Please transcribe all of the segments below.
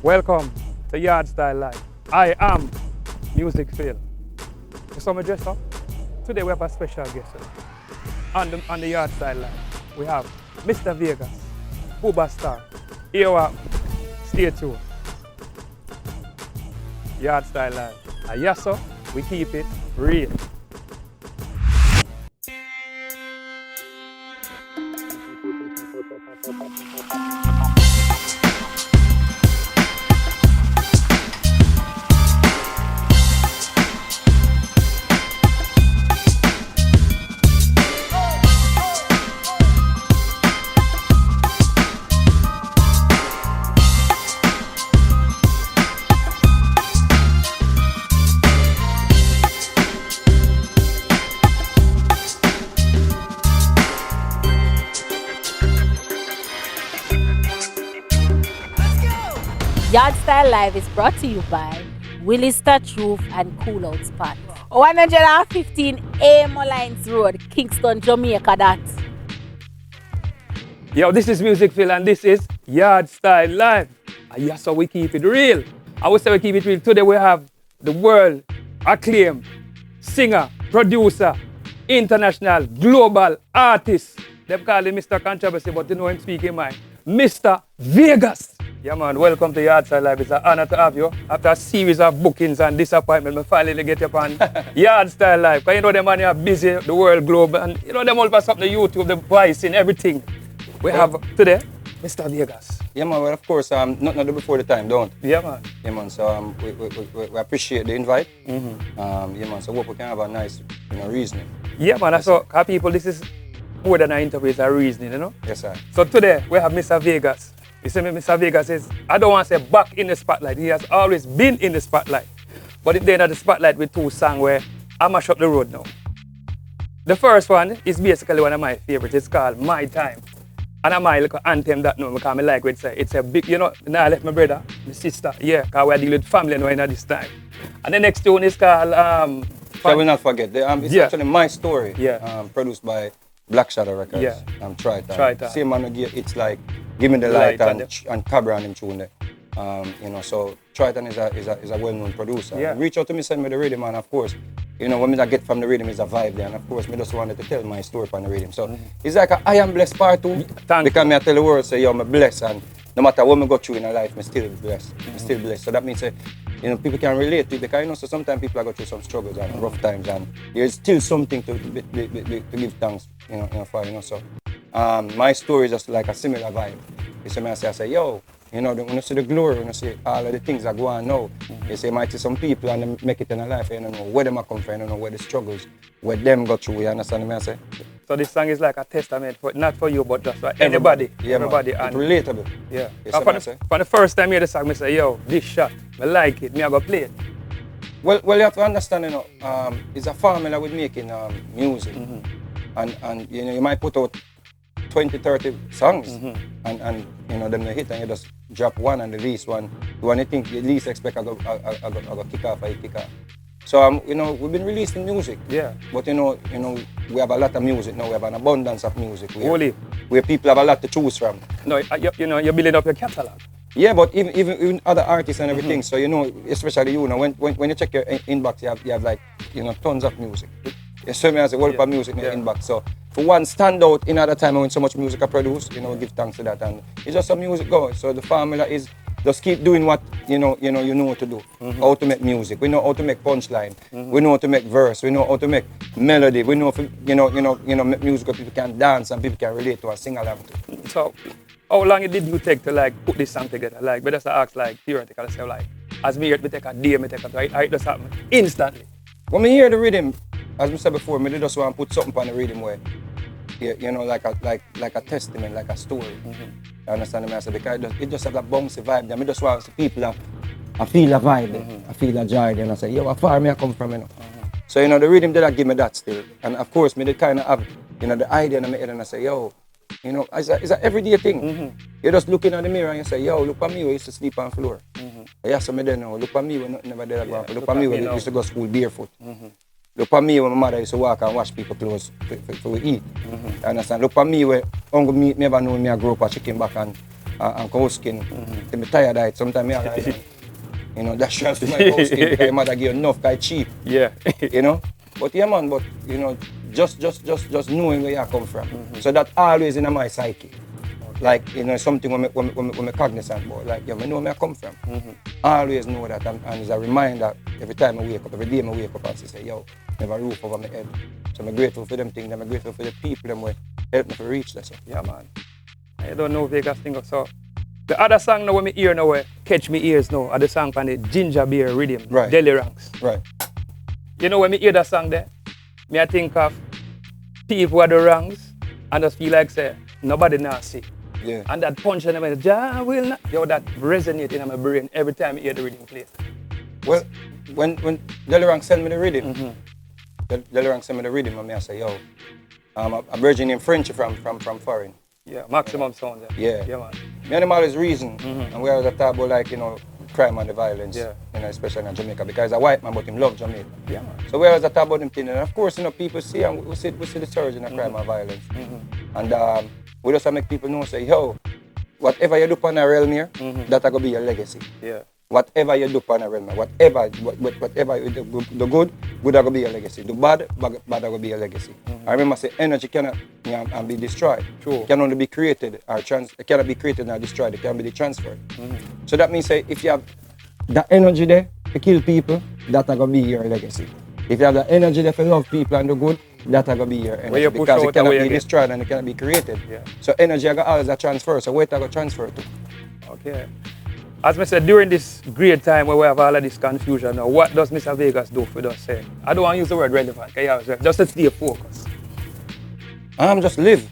Welcome to Yard Style Live. I am Music Phil. You saw me dress up? Today we have a special guest on the Yard Style Live. We have Mr. Vegas, Booba Star. Here we are. Stay tuned. Yard Style Live. And yes, sir, we keep it real. Yard Style Live is brought to you by Willie's Touch Roof and Cool Out Spot. 115 A Lines Road, Kingston, Jamaica. That. Yo, this is Music Phil and this is Yard Style Live. And yes, so we keep it real. I would say we keep it real. Today we have the world acclaimed singer, producer, international, global artist. They call him Mr. Controversy, but you know him speaking mind. Mr. Vegas. Yeah man, welcome to Yard Style Live. It's an honor to have you. After a series of bookings and disappointment, we finally get you on Yard Style Live. Because you know them man are busy, the world globe, and you know them all pass up the YouTube, the voice and everything. We have today Mr. Vegas. Yeah man, well of course, nothing to do before the time, don't? Yeah man. Yeah man, so we appreciate the invite. Yeah man, so hope we can have a nice, reasoning. Yeah man, that's all. People, this is more than an interview, it's a reasoning, you know? Yes sir. So today we have Mr. Vegas. You see me, Mr. Vegas is, I don't want to say back in the spotlight. He has always been in the spotlight. But it's there at the spotlight with two songs where I mash up the road now. The first one is basically one of my favorites. It's called My Time. And I'm my little anthem that now, because I like what it say. It's a big, now I left my brother, my sister, yeah, because we're dealing with family now at this time. And the next tune is called... So I will not forget, it's actually My Story, produced by Black Shadow Records. Yeah. Try Time. Try Time. Same man, it's like Give Me the Light and Cabra and him tune there. So Triton is a well-known producer. Yeah. Reach out to me, send me the rhythm, and of course, what I get from the rhythm is a vibe there, and of course, I just wanted to tell my story on the rhythm. So it's like I am blessed part two, because I tell the world, say, yo, I'm blessed, and no matter what I go through in my life, I'm still blessed. I'm still blessed. So that means, people can relate to it, because so sometimes people go through some struggles and rough times, and there's still something to give thanks, for, So my story is just like a similar vibe. You see me, I say, yo, when you see the glory, when you see all of the things that go on now, you see, might see some people and they make it in a life, you don't know where they come from, you don't know where the struggles, where them go through, you understand me, I say? So this song is like a testament, not for you, but just for anybody. Yeah, everybody. It's relatable. Yeah. You For the first time I hear the song, I say, yo, this shot, I like it, I go play it. Well, you have to understand, it's a formula with making music. And you might put out 20, 30 songs, and them they hit, and you just drop one and release one. The one you think you least expect I go kick off, I kick off. So we've been releasing music. Yeah. But we have a lot of music now. We have an abundance of music. Where people have a lot to choose from. No, you're building up your catalog. Yeah, but even other artists and everything. So especially when you check your inbox, you have like tons of music. You see me as a world of music in your inbox. So for one, stand out in other time when so much music I produce, give thanks to that. And it's just some music go. So the formula is just keep doing what you know to do. How to make music. We know how to make punchline. We know how to make verse. We know how to make melody. We know make music where people can dance and people can relate to and sing along to. So how long did you take to put this song together? But just ask theoretically, say as me here, me take a day, me take a day, it just happen instantly. When I hear the rhythm, as I said before, I just want to put something on the rhythm where, like a testament, like a story. You understand me? I said, because it just have that bouncy vibe there. I just want to see people I feel a vibe, I feel a joy there. And I say, yo, how far me I come from, So, the rhythm did give me that still. And of course, me did kind of have, the idea in my head, and I say, yo, it's an everyday thing. You're just looking in the mirror and you say, yo, look at me, we used to sleep on the floor. Yeah, so me then know, look at me, we never did that. Look at me, we used to go to school barefoot. Look at me when my mother used to walk and wash people clothes for we eat. You understand? Look at me when Uncle me never know me I grew up a chicken back and and cow skin. I'm tired of it. Sometimes I like, you know, that's just my cow skin because mother give enough because it's cheap. Yeah. You know? But yeah man, but you know, just knowing where you come from. So that always in my psyche. Like, you know, something when I'm cognizant about, like, yo, I know where I come from. I always know that, and it's a reminder every time I wake up, every day I wake up and say, yo, I have a roof over my head. So I'm grateful for them things, I'm grateful for the people them who help me to reach that. Yeah, man. I don't know Vegas thing. So, the other song now when I hear now, catch me ears now, are the song from the Ginger Beer Rhythm, right. Delly Ranks. Right. You know when I hear that song there, I think of people with the ranks, and just feel like, say, nobody now see. Yeah. And that punch in my Jah will not, yo, that resonate in my brain every time I hear the rhythm play. Well, when Delly Ranks send me the rhythm, Delly Ranks send me the rhythm, and I say, yo, I'm a virgin in French from foreign. Yeah, maximum sound. Yeah. Yeah, man. Me and him always reason, and we always talk about, like, you know, crime and the violence, yeah. You know, especially in Jamaica, because he's a white man, but him love Jamaica. Yeah, man. So we always talk about them thing, and of course, you know, people see, and we see the surge in the crime and violence. And we just make people know, say, yo, whatever you do on a realm here, that's going to be your legacy. Yeah. Whatever you do on a realm, whatever you do, the good are going to be your legacy. The bad are going to be your legacy. I remember say energy cannot be destroyed. True. It can only be created or it cannot be created and destroyed. It can be transferred. So that means say if you have that energy there to kill people, that's going to be your legacy. If you have the energy there to love people and do good, that's going to be your energy. Because it cannot be destroyed and it cannot be created. Yeah. So energy is always a transfer. So where it going to transfer to? Okay. As I said, during this great time where we have all of this confusion now, what does Mr. Vegas do for us? Say? I don't want to use the word relevant, just to stay focused. Just live.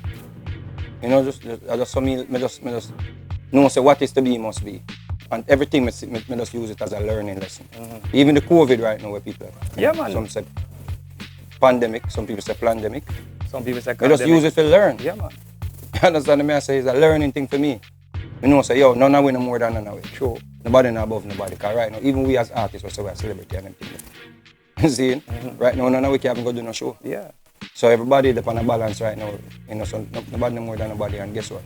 You know, just for me, me just know say what is to be must be. And everything, me just use it as a learning lesson. Even the COVID right now where people, yeah, man. Some say pandemic, some people say pandemic. Some people say pandemic. Me just use it to learn. Yeah, man. You understand me? I say it's a learning thing for me. You know, say, yo, none of we know more than none of we. Sure. Nobody know above nobody. Because right now, even we as artists, we say we're a celebrity and everything. You see? Right now, none of we can't go do no show. Yeah. So everybody is on a balance right now. You know, so nobody know more than nobody. And guess what?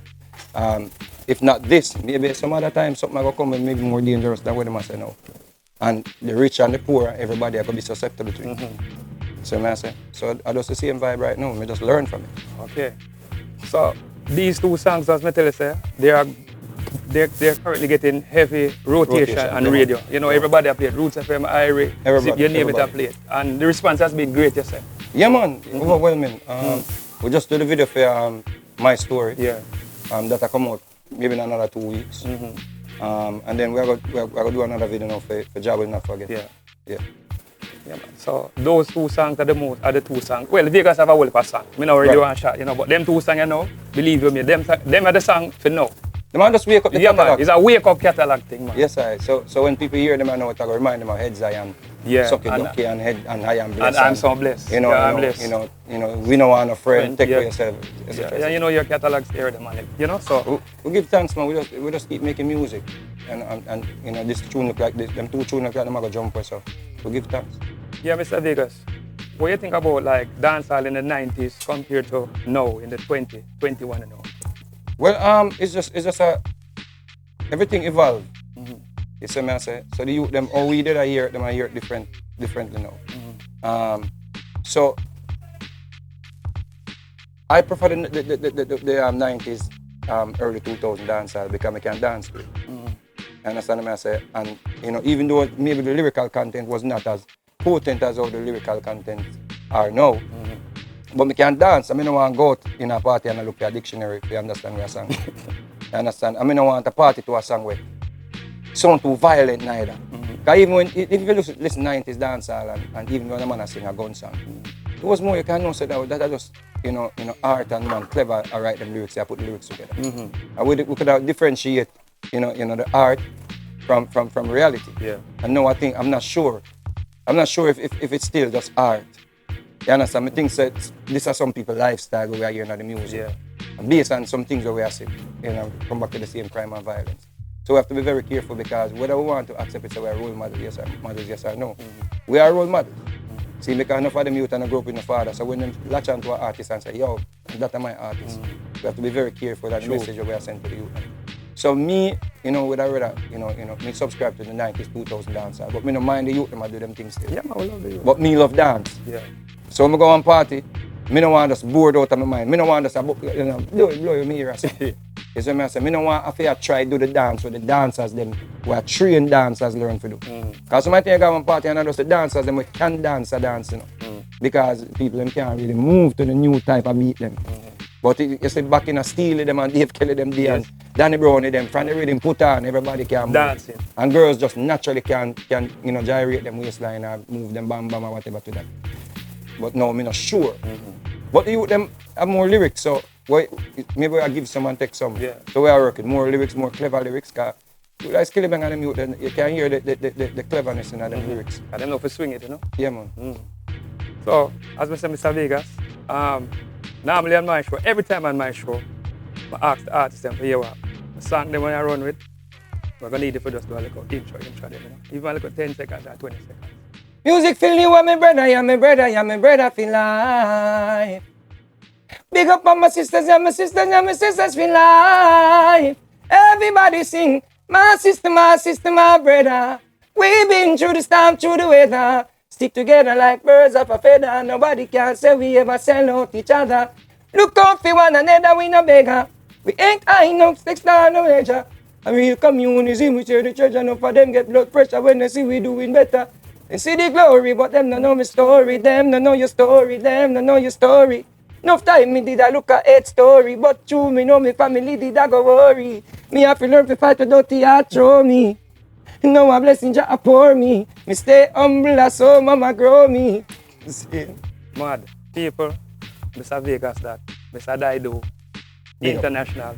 If not this, maybe some other time something will come and maybe more dangerous than what they must say now. And the rich and the poor, everybody are going to be susceptible to it. So I say, so I just the same vibe right now. I just learn from it. Okay. So these two songs, as I tell you, say, they're currently getting heavy rotation on radio. Man. You know, everybody have played Roots FM, Irie, you name it, I played. And the response has been great, you say. Yeah, man, overwhelming. We just did a video for My Story. Yeah. That will come out maybe in another 2 weeks. And then we're going to do another video now for Jah Will Not Forget. Yeah. Yeah. Yeah, man. So those two songs are the two songs. Well, Vegas have a whole of song. I know already one shot, you know, but them two songs, you know, believe you me, them are the song for now. The man just wake up the catalog. Man, it's a wake up catalog thing, man. Yes, I. So when people hear them, I know it will remind them of Head Zion, Suck It Ducky and Head and I Am Blessed. And I'm so blessed. You know, I'm blessed. You know, we don't want a friend. Take for yourself. Yeah, you know your catalog's there, man. You know, so we give thanks, man. We just keep making music, and you know this tune look like this. Them two tunes look like them are gonna jump for so. We give thanks. Yeah, Mr. Vegas. What do you think about like dancehall in the 90s compared to now in the 2021 and now? Well, it's just everything evolved. You see me I say? So the youth, them, all we did I hear it differently now. So I prefer the 90s, early 2000 dancehall because I can dance to it. Understand me I say? And you know, even though maybe the lyrical content was not as potent as all the lyrical content are now, but I can dance. I don't want to go out in a party and look at a dictionary if you understand what I'm saying. You understand? I don't want to party to a song where sound too violent neither. Because even when, if you listen 90s dancehall and even when a man sing a gun song, it was more you can know so that just you know art and man clever I write them lyrics, I put the lyrics together. And we could differentiate you know the art from reality. Yeah. And now I'm not sure if it's still just art. You understand? I think that these are some people's lifestyle we are hearing the music. Yeah. And based on some things that we are seeing, you know, come back to the same crime and violence. So we have to be very careful because whether we want to accept it, so we are role models, yes or no. We are role models. See, because enough of them youth and grow up with no father, so when them latch onto an artist and say, yo, that's my artist, we have to be very careful that the message that we are sent to the youth. So me, you know, with a rather, me subscribe to the 90s, 2000 dancer, but me no mind the youth, them I do them things still. Yeah, man, I love the youth. But me love dance. Yeah. So I go on party, me no want just bored out of my mind. Me no want just blow your mirror. You see me I say, me no want to try do the dance with the dancers them who are trained dancers learn to do. Because some think I go on party and I just the dancers them we can dance, you know. Because people them can't really move to the new type of beat them. But you see back in a Steely them and Dave Kelly them there and Danny Brownie them, from the rhythm put on, everybody can move. Dancing. And girls just naturally can gyrate them waistline or move them bam bam or whatever to that. But no, me not sure. But the youth them have more lyrics, so maybe I give some and take some. Yeah. So we are working more lyrics, more clever lyrics. Cause like Skillibeng and them youth, then you can hear the cleverness in them lyrics. And them know to swing it, you know? Yeah, man. So, as I said, Mr. Vegas, normally on my show, every time on my show, I ask the artists them for hear what the song they want to run with. We're going to need it for just do a little intro them, you know? Even a little 10 seconds or 20 seconds. Music feel you are my brother, you're my brother, you're my brother feel life. Big up on my sisters, you're my sisters, you're my sisters feel life. Everybody sing, my sister, my brother. We've been through the storm, through the weather. Stick together like birds of a feather. Nobody can say we ever sell out each other. Look out for one another, we no beggar. We ain't high no sticks down no measure. A real communism, we share the treasure. Enough of them get blood pressure when they see we doing better. They see the glory, but them don't know my story. Them don't know your story, them don't know your story. Enough time me did I look at 8 story, but true me know me family did I go worry. Me have to learn to fight without the heart throw me. No a blessing Jah pour me. Me stay humble so mama grow me. See? Mad people, Mr. Vegas that, Mr. Dido, international.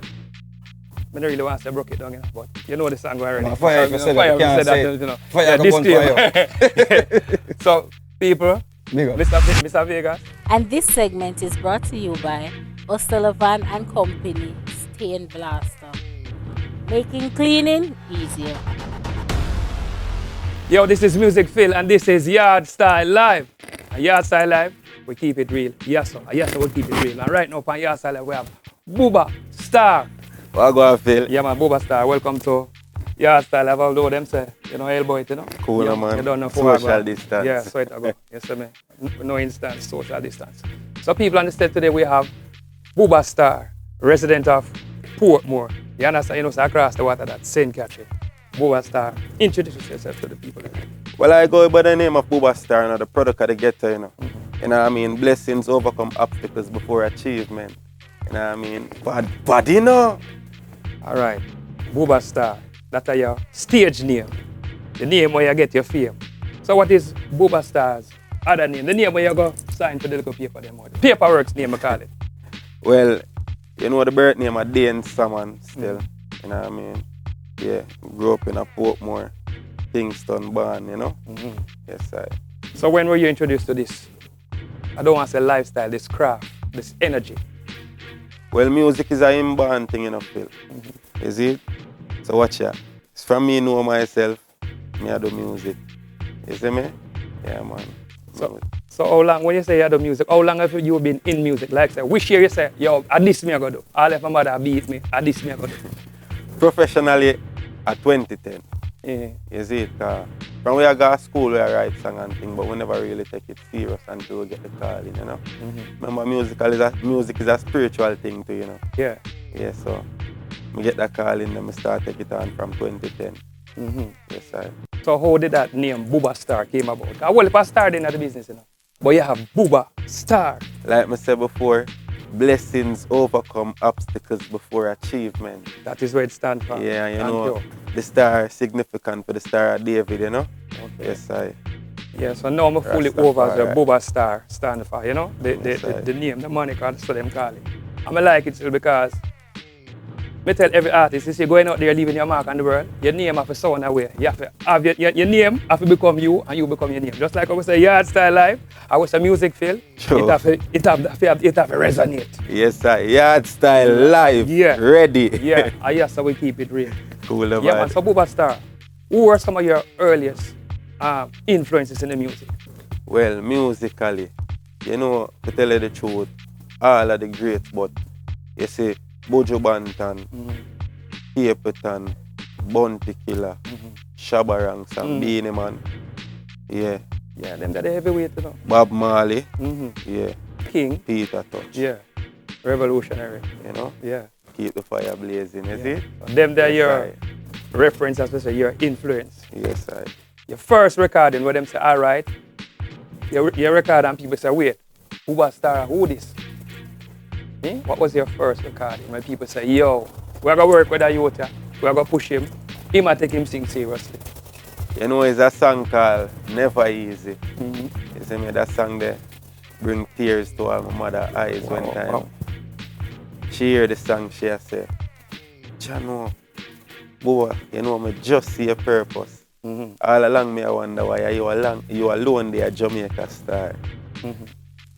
I don't really want to say broke it down, you know, but you know the song already. No, fire, you said that, you can't say it. You know. Fire go burn fire. So, people, Mr. Vegas. And this segment is brought to you by O'Sullivan and Company Stain Blaster, making cleaning easier. Yo, this is Music Phil and this is Yard Style Live. And Yard Style Live, we keep it real. Yes, sir. Yes, sir, we keep it real. And right now on Yard Style Live, we have Buba Star. What go on, Phil? Yeah, man, Buba Star. Welcome to Yard Style Live. Although them say, you know, Hellboy, you know? Cool, yeah, man. You don't know social distance. Yeah, so it go. Yes, sir, man. No instance, social distance. So people on the stage today, we have Buba Star, resident of Portmore. You understand? You know, so across the water, that's St. Catherine. Buba Star, introduce yourself to the people. Well, I go by the name of Buba Star, you know, the product of the ghetto, you know. You know what I mean? Blessings overcome obstacles before achievement. You know what I mean? Bad, you know? All right, Buba Star, that's your stage name, the name where you get your fame. So what is Buba Star's other name? The name where you go sign to the little paper them out. Paperworks name, I call it. Well, you know the birth name of Dane Salmon still. You know what I mean? Yeah, grew up in a Portmore, Kingston born, you know? Yes, I. So when were you introduced to this? I don't want to say lifestyle, this craft, this energy. Well, music is a inborn thing, you know, Phil. Is it? So watch ya. It's from me know myself, me I do music. You see me? Yeah, man. So how long, when you say you do music, how long have you been in music? Like say, which year you say, yo, at this me I go do. All of my mother beat me, at this me I go do. Professionally, at 2010. Yeah. You see it? From where I go to school, we I write song and thing, but we never really take it serious until we get the call in, you know? Remember, music is a spiritual thing too, you know? Yeah. Yeah, so we get that call in and we start take it on from 2010. Yes, sir. So how did that name Buba Star came about? Well, if I started in the business, you know, but you have Buba Star. Like I said before, blessings overcome obstacles before achievement. That is where it stands for. Yeah, you know, the star is significant for the Star of David, you know? Okay. Yes, I. Yeah, so now I'm fully over as the Buba Star stand for, you know? The name, the moniker, so them call it. And I like it still because I tell every artist, you see, going out there leaving your mark on the world, your name have to sound away. You have to have your name have to become you and you become your name. Just like I was say Yard Style Live, I was a Music Phil, sure. it have to resonate. Yes, sir. Yard Style Live. Yeah. Ready. Yeah, and yes, so we keep it real. Cool, yeah, man, so Buba Star, who were some of your earliest influences in the music? Well, musically, you know, to tell you the truth, all of the greats, but you see, Buju Banton, Stapleton, Bounty Killer, Shabba Ranks and Beanie Man. Yeah. Yeah, them that the heavyweight, you know. Bob Marley. Yeah. King. Peter Touch. Yeah. Revolutionary. You know? Yeah. Keep the fire blazing, is it? So them that Yes, your reference, as we say, your influence. Yes, I. Your first recording where them say, all right, you record and people say, wait, who was star, who this? What was your first recording when people say, yo, we're going to work with a youth, we're going to push him, he might take him sing seriously. You know, it's a song called Never Easy. You see me, that song there bring tears to all my mother's eyes one time. Wow. She hear the song, she say, Chano, boy, you know, me just see a purpose. All along me I wonder why you alone there at Jamaica Star.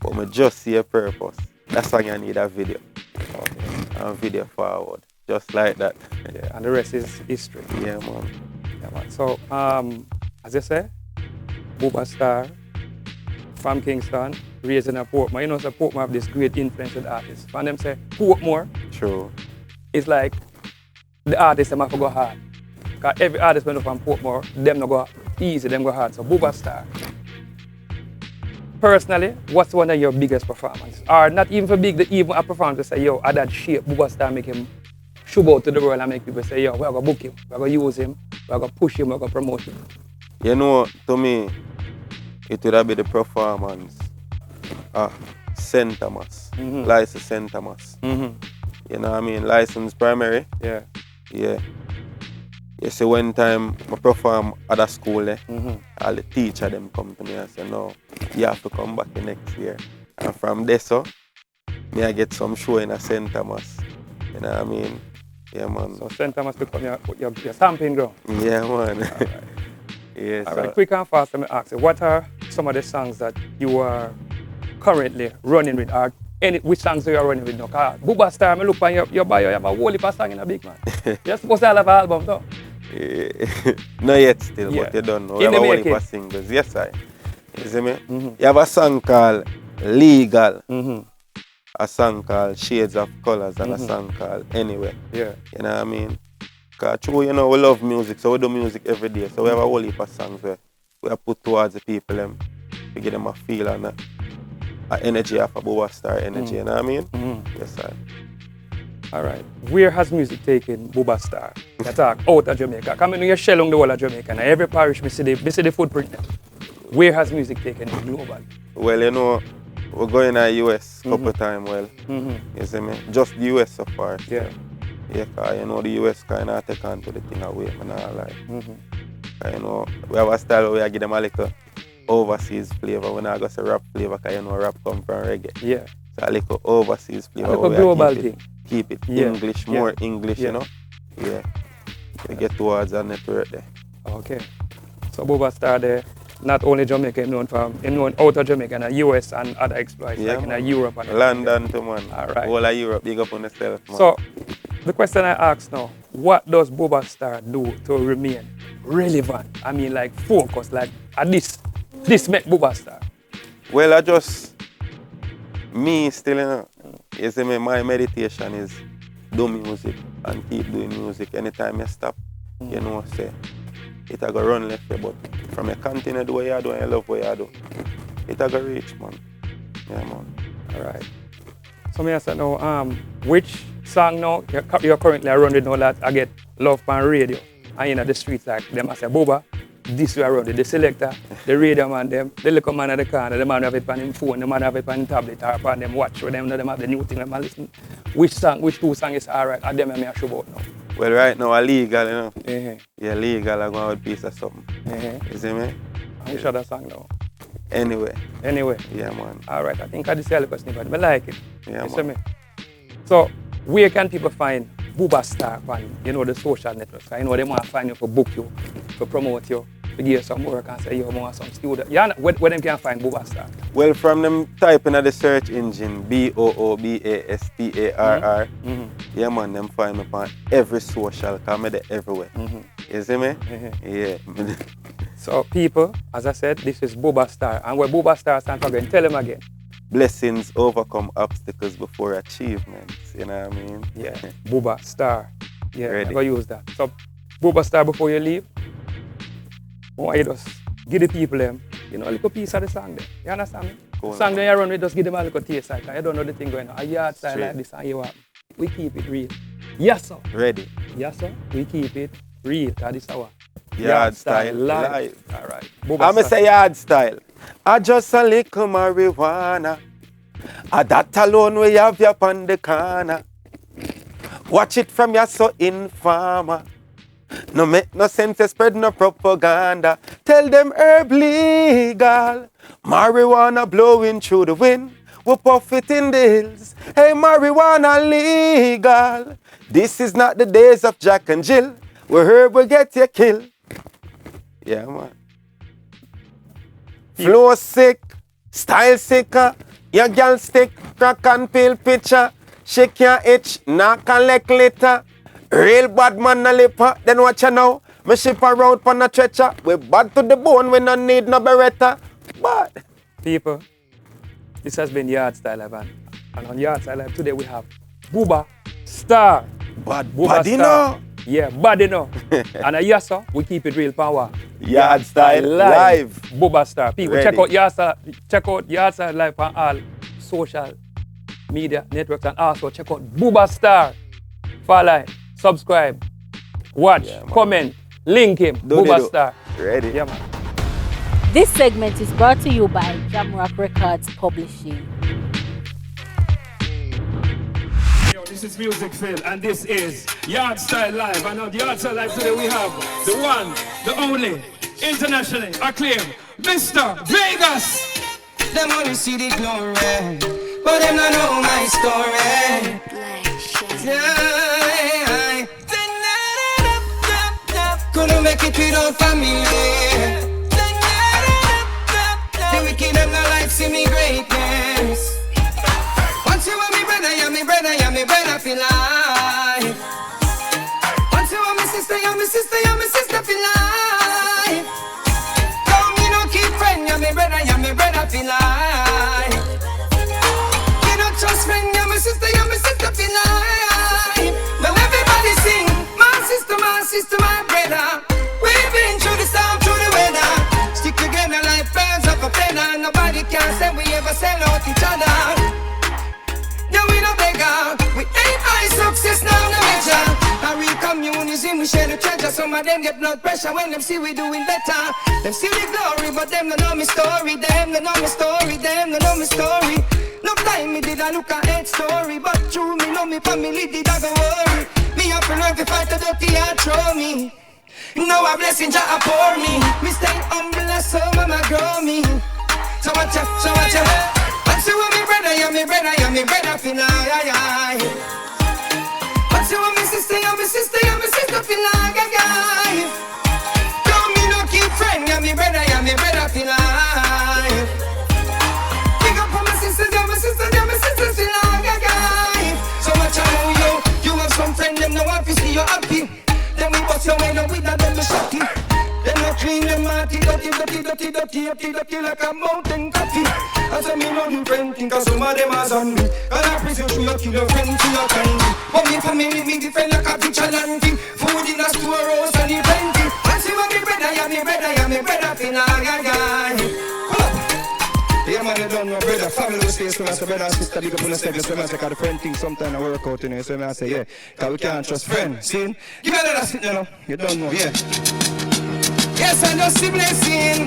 But me just see a purpose. That song you need a video. And video forward. Just like that. Yeah, and the rest is history. Yeah, man. Yeah, man. So, as I say, Buba Star from Kingston, raised in a Portmore. You know, so Portmore have this great influence with artists. When them say Portmore, True. it's like the artists them have to go hard. Because every artist when from Portmore, them not go easy, them go hard. So Buba Star. Personally, what's one of your biggest performances? Or not even for big, even a performance to say, yo, at that shape, Buba Star make him shoot out to the world and make people say, yo, we're going to book him, we're going to use him, we're going to push him, we're going to promote him. You know, to me, it would have been the performance St. Thomas, License St. Thomas. You know what I mean? License primary. Yeah. Yeah. You see, one time I perform at a school, all the teacher them come to me and say, no, you have to come back the next year. And from there, so, I get some show in a St. Thomas. You know what I mean? Yeah, man. So St. Thomas become your stamping ground. Yeah, man. Right. Yeah, All so. right, quick and fast, let me ask you, what are some of the songs that you are currently running with, or which songs you are running with now? Because Buba Star, I look on your bio, you have a whole heap of songs in a big man. You're supposed to have an album, though. Not yet still, Yeah. but you don't know. In We have the a whole heap making. of singles. Yes, I. You see me? You have a song called Legal, a song called Shades of Colors, and a song called Anyway. Yeah. You know what I mean? Because true, you know, we love music, so we do music every day. So we have a whole heap of songs where we have put towards the people to give them a feel and a energy of a Buba Star energy, you know what I mean? Yes, sir. All right. Where has music taken Buba Star? You talk out of Jamaica. Come in, you shell on the whole of Jamaica. And every parish, we see the footprint. Where has music taken it globally? Well, you know, we're going to US a couple times, well, you see me? Just the US so far. Yeah. Yeah, cause you know the US kind of take on to the thing away, man, I like. You know, we have a style where we give them a little overseas flavor. We're not going to say rap flavor, because you know rap come from reggae. Yeah. So a little overseas flavor. A little global thing. Keep it Yeah. English, Yeah. more English, Yeah. you know? Yeah. We get towards a network there. Okay. So Buba Star there, not only Jamaica, known out of Jamaica, and the US and other exploits, Yeah, like man. in Europe and London too, man. All right. All of Europe, big up on yourself, man. So, the question I ask now, what does Buba Star do to remain relevant? I mean, like focus, like at this make Buba Star. Well, I just, me still, you know, you see me, my meditation is do music and keep doing music. Anytime you stop, you know, say, it'll go run left you, but from you continue to do what you do and you love what you do, it'll go reach, man. Yeah, man. All right. So, me ask now, which song now you're currently running now that I get love on radio and in the streets like them I say, Buba, this way around it, the selector, the radio man, them, the little man at the corner, the man have it on him phone, the man have it on him tablet or upon them watch with them have the new thing, them listen. Which two songs is alright, and them I show about now. Well, right now, illegal, you know. Uh-huh. Yeah, legal, I'm going with a piece of something. Uh-huh. You see me? I'm sure that song now. Anyway, Anyway, yeah, man. alright, I think I just the question, but I like it. Yeah, You see man. me? So, where can people find Buba Star on, the social networks? I know they want to find you for book you, for promote you, to give you some work and say you want some studio. Yeah, where them can find Buba Star? Well, from them typing at the search engine, BOOBASTARR, yeah, man, them find me on every social, because I'm there everywhere. You see me? Yeah. So, people, as I said, this is Buba Star. And where Buba Star stands for again, tell them again. Blessings overcome obstacles before achievements, you know what I mean? Yeah, Buba Star. Yeah, Ready. I'm going to use that. So, Booba Star, before you leave, I want you just give the people them, a little piece of the song there. You understand me? Cool. The song that you run with, just give them a little taste. Like, I don't know the thing going on. A yard style Straight. like this, and you want. We keep it real. Yes, sir. Ready. Yes, sir. We keep it real. That is our Yard Style Live. All right. I'm going to say yard style. I just a little marijuana. That alone we have you on the corner. Watch it from your so informer. No make no sense to spread no propaganda. Tell them herb legal. Marijuana blowing through the wind. We puff it in the hills. Hey, marijuana legal. This is not the days of Jack and Jill. Where herb will get you killed. Yeah, man. Flow sick, style sicker. Your girl stick, crack and peel picture. Shake your itch, knock and lick litter. Real bad man na lipper, then watch you now. Me ship around pon a stretcher. We bad to the bone, we no need no beretta. But People, this has been Yard Style Live. And on Yard Style Live today we have Booba Star. bad Booba body Star. no. Yeah, bad enough. And yes, sir, we keep it real power. Yard Style Live. Booba Star. People, Ready. check out Yard Style Live on all social media networks, and also check out Booba Star. Follow, subscribe, watch, Yeah, man. comment, link him. Do Booba they do? Star. Ready? Yeah, man. This segment is brought to you by Jamrock Records Publishing. Yo, this is Music Phil, and this is Yard Style Live. And on Yard Style Live today we have the one, the only, internationally acclaimed, Mr. Vegas. Them only see the glory, but them don't know my story. Yeah, couldn't make it without family. The wicked have no life, see me greatness. Once you want me brother, you're me brother, you're me brother for life. Once you want me sister, you're me sister, you're me sister for life. Come me no keep friend, you're me brother for life. You don't trust friend, you're my sister for life. Now everybody sing, my sister, my brother. We've been through the storm, through the weather. Stick together like birds of a feather. Nobody can say we ever sell out each other. Yeah, we no beggar. We ain't high success, now no measure. Our real communism, we share the treasure. Some of them get blood pressure when them see we doing better. Them see the glory, but them don't know me story. Them don't know me story, them don't know me story. No time me did I look at head story, but true me know me family did I go worry. Me up and learn to fight the dirty and throw me. Now a blessing Jah pour me. Me stay humble and so mama grow me. So watch ya, so watch ya. Once you want me brother, you're me brother, you're me brother for life. Once you want me sister, you're me sister, you're me sister for life. Don't me no keep friend, you're me brother for life. Big up on my sisters, you're my sisters, you're my sisters for life. So watch ya know you have some friend, them no want to see you happy. Then we bust your mind up with that, them shotty. Them no clean, them dirty like a mountain coffee. As a me know you friend, think of some of them as on me. And I presume you kill your friend to your kind. But me family, me defend like a vigilante. Food in a store, roast and plenty. And see what me brother, you're me brother, feel like yeah, man, you don't know, brother. Family stays with us, brother and sister. Big up on the step. So I take out the friend thing sometime I work out, So I say, yeah, because we can't trust friends. See? Give me another sit, You don't know, yeah. Yes, I know see blessing.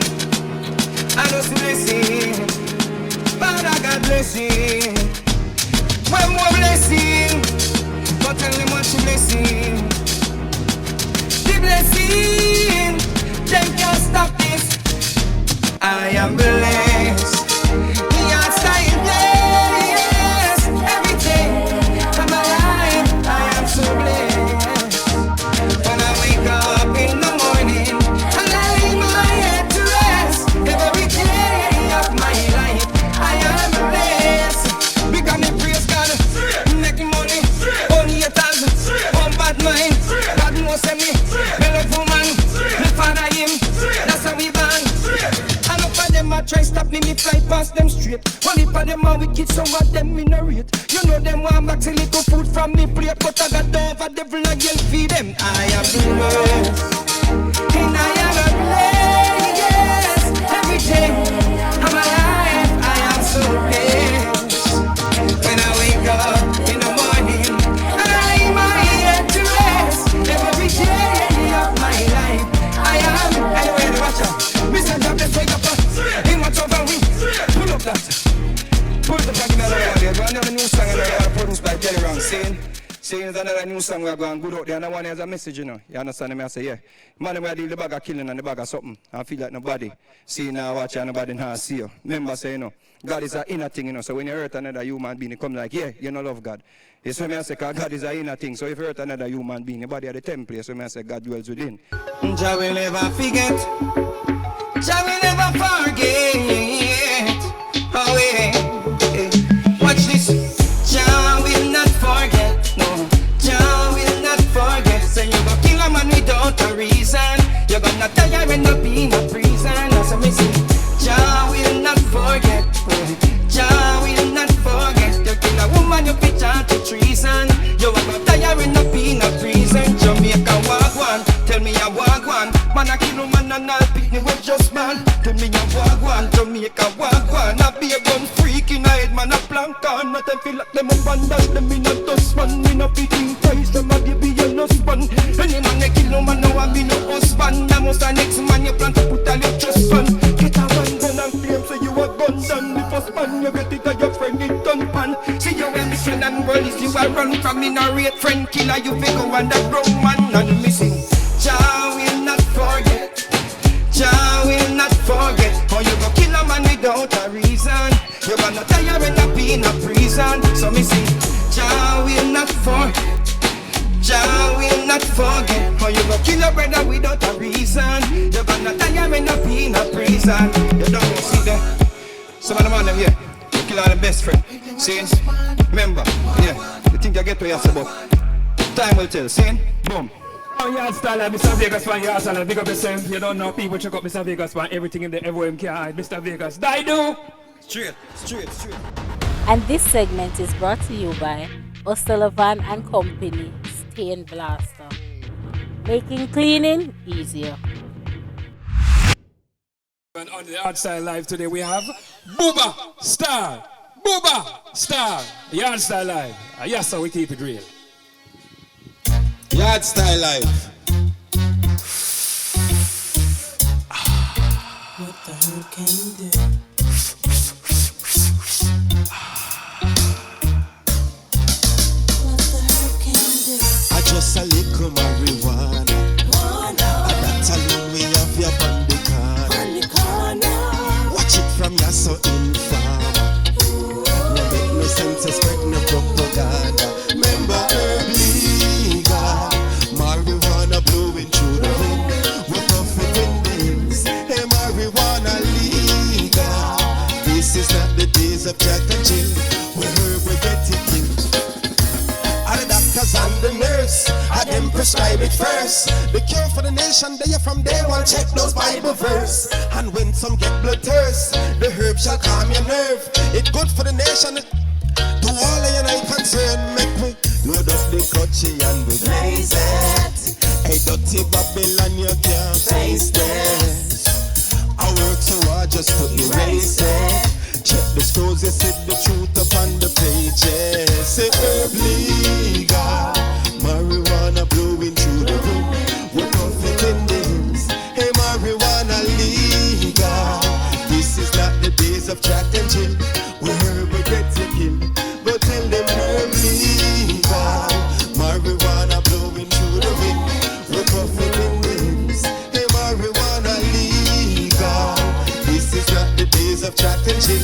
I know see blessing. But I got blessing. One more blessing. But tell them what's the blessing. The blessing. Them can't stop this. I am blessed. Yard Style, yes. Every day of my life, I am so blessed. When I wake up in the morning, I lay my head to rest. Every day of my life, I am blessed. Because me praise God, make money, only a thousand, one bad mind. God knows me, me love woman, me father him. That's how we born. I try stop me fly past them straight. Only for them are wicked, some of them in a rate. You know them want back a little food from me plate, but I got over devil and yell fear. new song we are going good out there, and I want to have a message, you know. You understand me? I say, yeah. Man, we are dealing the bag of killing and the bag of something. I feel like nobody see now, watch, and nobody now see you. Remember, say, you know, God is an inner thing, you know. So when you hurt another human being, you come like, yeah, you don't love God. It's when I say, God is an inner thing. So if you hurt another human being, your body at the temple, so when I say, God dwells within. Jah will never forget. Jah will never forget. Oh, yeah. Watch this. Jah will not forget. No. Jah will not forget. Say you go kill a man without a reason. You're gonna die and end up in a prison. That's what me say. Jah will not forget. Jah will not forget. You kill a woman, you pitch out to treason. You're gonna die and end up in a prison. Jamaica walk one. Tell me I walk one. Man I kill a man and I'll pick me with just man. Tell me I walk one. Jamaica walk one. I be a gun freak in a head man a plank on. Not them feel like them abandoned. Them in a dust man. Me no fitting price. Them a be a husband. Any man they kill no man now I be no husband. I must a next man you plan to put all your trust on. Get a one gun and claim so you a gun done. The first man you get it a your friend it done pan. See you when the friend and world is you a run from in a rate friend killer. You figure on that wrong man and missing. Jah will not forget. Jah will not forget. How you go kill a man without a reason. You're gonna die and end up in a prison. So me say, Jah will not forget. Jah will not forget. How you go kill a brother without a reason. You're gonna die and end up in a prison. You don't see that. Some of the man them here, you kill all the best friend. See? Remember, yeah, you think you get where you're about. Time will tell, see? Boom. Oh, Yard Style, Mr. Vegas fan, Yard Style, big up yourself. You don't know people, check out Mr. Vegas fan, everything in the everywhere can hide. Mr. Vegas, die do! Straight. And this segment is brought to you by O'Sullivan and Company Stain Blaster, making cleaning easier. And on the Yard Style Live today we have Booba Star, Yard Style Live. Yes, sir, we keep it real. Yard Style Life. What the hell can you do? What the hell can you do? I just a little marijuana. And that's alone we have your corner. Watch it from your so infama. No make no sense to spread no propaganda. Remember herb legal. Marijuana blowing through the wind. We're puffing windows. Hey, marijuana legal. This is not the days of Jack and Jill. We heard we get it killed. All the doctors and the nurse, I them prescribe it first. The cure for the nation, they are from day one. Check those Bible verse. And when some get blood thirst, the herb shall calm your nerve. It good for the nation. To all of your night concern, make me load up the cutchy and we blaze it. Hey, dirty Babylon, you can't face this. I work so hard, just put me race it. Check the scrolls, you see the truth upon the pages. Say herb legal, marijuana blowing through the room. We're puffing in this. Hey, marijuana legal. This is not the days of Jack and Jill. We herb we get to kill. Go tell them herb legal, marijuana blowing through the wind. We're puffing in this. Hey, marijuana legal. This is not the days of Jack and Jill.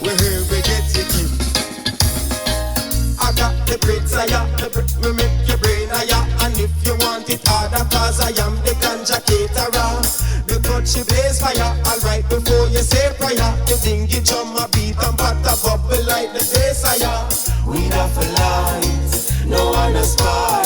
We herb we get to kill. I got the brain higher, me make your brain higher. And if you want it harder, cause I am the ganja caterer. The touchy blaze fire, alright before you say prayer. You think you drum a beat and pot a bubble like the desire. We not for light, no one a spark.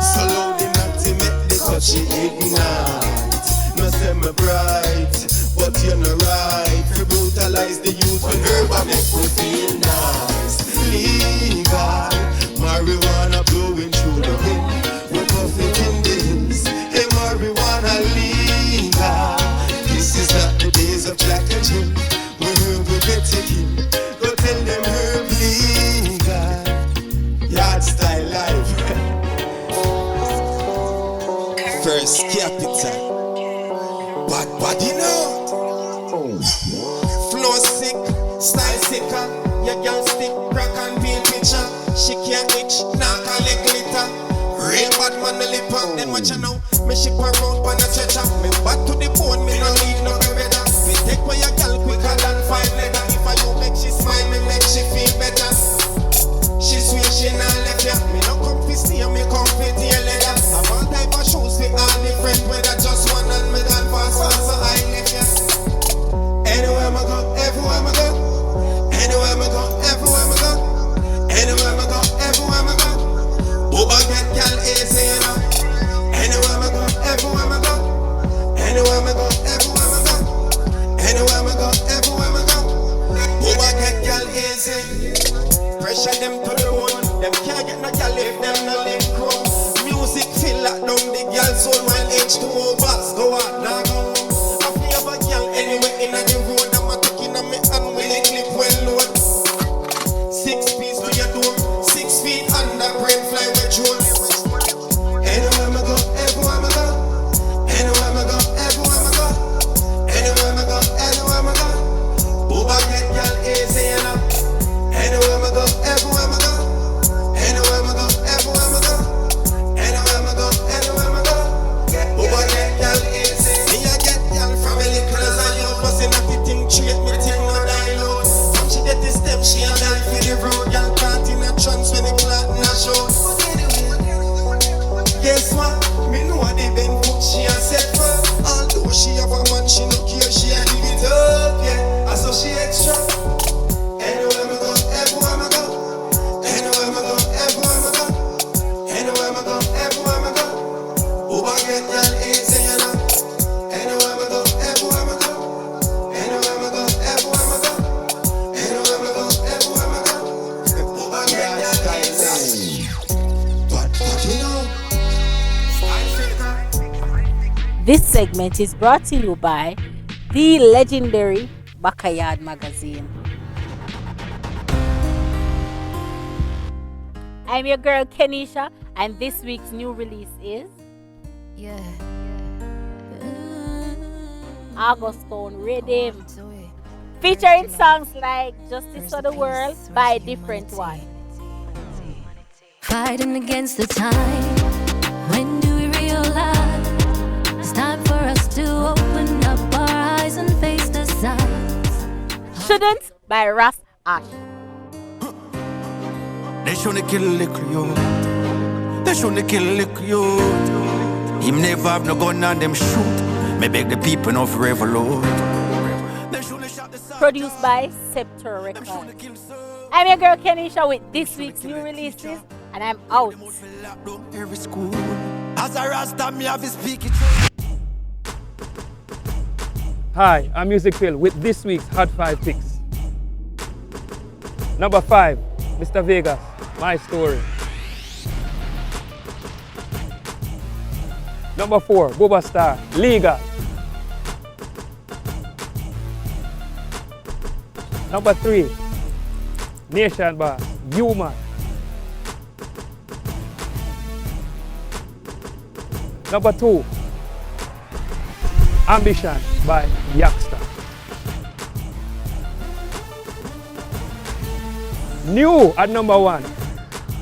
So loud enough to make the touchy ignite. No say me bright, but you're not right. We brutalize the youth when herb make we feel nice. Legal, marijuana blowing through the wind. We're puffing in this. Hey, marijuana legal. This is not the days of Jack and Jill. We herb we get to kill. Go tell them herb legal. Yard Style Life. First capital. Bad body now. Flow sick, style sicker. You can stick crack and peel picture. She can't itch, not collect glitter. Real bad man, the lip on, then watch you now. Me ship around pan a stretcher. Me back to the bone, me no need no beretta. Me take away your girl quicker than 5 letter. If I you make she smile, me make she feel better. She sweet, she not left ya. Me no come to see her, me come to your leather. Have all type of shoes for all different weather. Just one and me done fast, so I left ya. Anywhere me go, everywhere me go. Anywhere me go, everywhere me go. Anywhere me go, everywhere me go. Booba get girl easy, you know. Anywhere me go, everywhere me go. Anywhere me go, everywhere me go. Anywhere me go, everywhere me go. Booba get girl easy. Pressure them to the bone. Them can't get no girl if them no live crow. Music feel like down the girl soul while H2O bars go out now go. I feel of a girl anywhere in the road. I'm a taking on me and will it clip well load. 6 piece to your door, 6 feet under brain fly with drone. Anywhere me go, everywhere me go. Anywhere me go, everywhere me go. Anywhere me go, everywhere me go. Booba get girl easy, you know. Anywhere me go, everywhere me go. Anywhere me go, everywhere me go. Anywhere me go, everywhere me go. Booba get girl easy. Me a get girl from a little as a youth, bustin' at the thing, treat me thing no dialogue. From she get the step, she a die for the road. Girl caught in a trance when the clock in a show. Guess what? Me know the bend foot she a set for. Although she have a man, she no care, she a give it up, yeah. So she extra. Anywhere me go, everywhere me go. Anywhere me go, everywhere me go. Anywhere me go, everywhere me go. Booba get girl easy, you know. Anywhere me go, everywhere me go. Anywhere me go, everywhere me go. Anywhere me go, everywhere me go. Booba get girl easy. But you know, This segment is brought to you by the legendary Backyard Magazine. I'm your girl Kenisha, and this week's new release is Augustone Rhythm, featuring songs like Justice for the World by Different One. Fighting against the time. When do we realize it's time for us to open up our eyes and face the signs? Shouldn't by Ras Ash. They shouldn't kill a little youth. They shouldn't kill a little youth. Him never have no gun on them shoot. Me beg the people not forever, Lord. They shouldn't shot the sun. Produced by Scepter Records. I'm your girl Kenisha with this week's new releases, and I'm out. Every school. As a Rasta, me have to speak it. Hi, I'm Music Phil with this week's Hot 5 picks. Number 5, Mr. Vegas, My Story. Number 4, Boba Star, Legal. Number 3, Nation Boss, Human. Number 2, Ambition by Yaksta. New at number 1,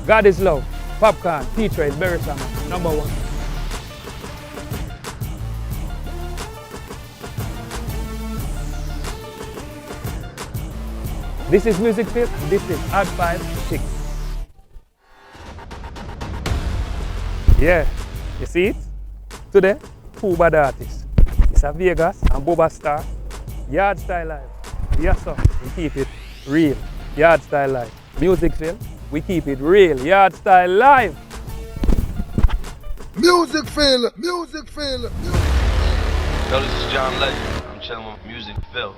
God is Love, Popcorn, featuring Berry Song, number 1. This is Music Fit, this is Hot 5 6. Yeah, you see it? Today, 2 bad artists. It's a Vegas and Boba Star. Yard Style Live. Yes sir, we keep it real. Yard Style Live. Music Film, we keep it real. Yard Style Live. Music Phil, Music Phil. Yo, this is John Legend. I'm chilling with Music Phil.